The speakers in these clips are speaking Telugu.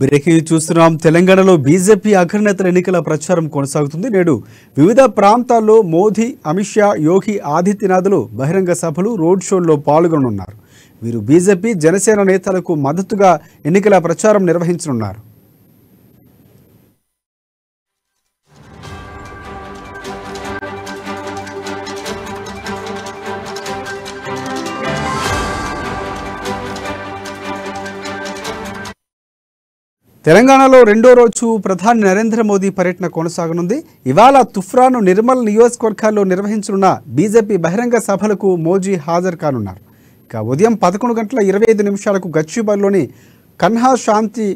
బ్రేకింగ్ చూస్తున్నాం. తెలంగాణలో బీజేపీ అగ్రనేతల ఎన్నికల ప్రచారం కొనసాగుతుంది. నేడు వివిధ ప్రాంతాల్లో మోదీ, అమిత్ షా, యోగి ఆదిత్యనాథ్లు బహిరంగ సభలు, రోడ్ షోల్లో పాల్గొనున్నారు. వీరు బీజేపీ, జనసేన నేతలకు మద్దతుగా ఎన్నికల ప్రచారం నిర్వహించనున్నారు. తెలంగాణలో రెండో రోజు ప్రధాని నరేంద్ర మోదీ పర్యటన కొనసాగనుంది. ఇవాళ తుఫ్రాను, నిర్మల్ నియోజకవర్గాల్లో నిర్వహించనున్న బీజేపీ బహిరంగ సభలకు మోదీ హాజరు కానున్నారు. ఇక ఉదయం 11:25 గచ్చిబౌలిలోని కన్హా శాంతి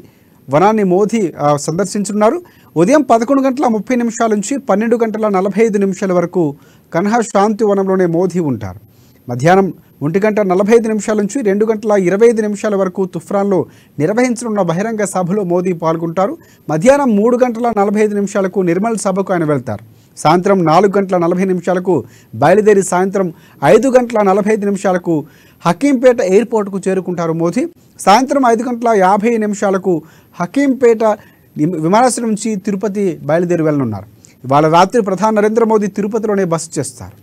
వనాన్ని మోదీ సందర్శించనున్నారు. ఉదయం 11:30 నుంచి 12:45 వరకు కన్హా శాంతి వనంలోనే మోదీ ఉంటారు. మధ్యాహ్నం 1:45 నుంచి 2:25 వరకు తుఫ్రాన్లో నిర్వహించనున్న బహిరంగ సభలో మోదీ పాల్గొంటారు. మధ్యాహ్నం 3:45 నిర్మల్ సభకు ఆయన వెళ్తారు. సాయంత్రం 4:40 బయలుదేరి సాయంత్రం 5:45 హకీంపేట ఎయిర్పోర్టుకు చేరుకుంటారు మోదీ. సాయంత్రం 5:50 హకీంపేట విమానాశ్రయం నుంచి తిరుపతి బయలుదేరి వెళ్ళనున్నారు. ఇవాళ రాత్రి ప్రధాని నరేంద్ర మోదీ తిరుపతిలోనే బస చేస్తారు.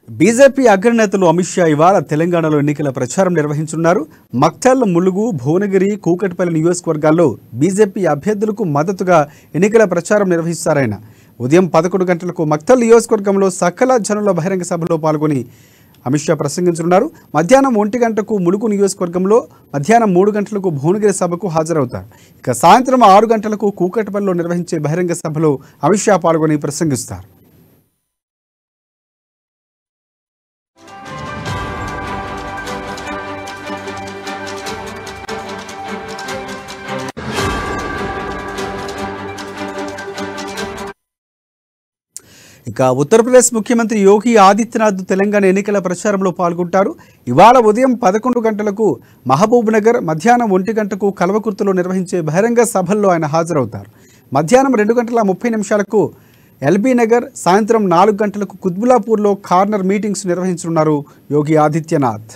బీజేపీ అగ్రనేతలు అమిత్ షా ఇవాళ తెలంగాణలో ఎన్నికల ప్రచారం నిర్వహించనున్నారు. మక్తల్, ములుగు, భువనగిరి, కూకట్పల్లి నియోజకవర్గాల్లో బీజేపీ అభ్యర్థులకు మద్దతుగా ఎన్నికల ప్రచారం నిర్వహిస్తారాయన. ఉదయం 11 గంటలకు మక్తల్ నియోజకవర్గంలో సకల జనుల బహిరంగ సభలో పాల్గొని అమిత్ షా ప్రసంగించనున్నారు. మధ్యాహ్నం 1 గంటకు ములుగు నియోజకవర్గంలో, మధ్యాహ్నం 3 గంటలకు భువనగిరి సభకు హాజరవుతారు. ఇక సాయంత్రం 6 గంటలకు కూకట్పల్లిలో నిర్వహించే బహిరంగ సభలో అమిత్ షా పాల్గొని ప్రసంగిస్తారు. ఇక ఉత్తరప్రదేశ్ ముఖ్యమంత్రి యోగి ఆదిత్యనాథ్ తెలంగాణ ఎన్నికల ప్రచారంలో పాల్గొంటారు. ఇవాళ ఉదయం 11 గంటలకు మహబూబ్ నగర్, మధ్యాహ్నం 1 గంటకు కల్వకుర్తిలో నిర్వహించే బహిరంగ సభల్లో ఆయన హాజరవుతారు. మధ్యాహ్నం 2:30 ఎల్బీ నగర్, సాయంత్రం 4 గంటలకు కుత్బుల్లాపూర్లో కార్నర్ మీటింగ్స్ నిర్వహించనున్నారు యోగి ఆదిత్యనాథ్.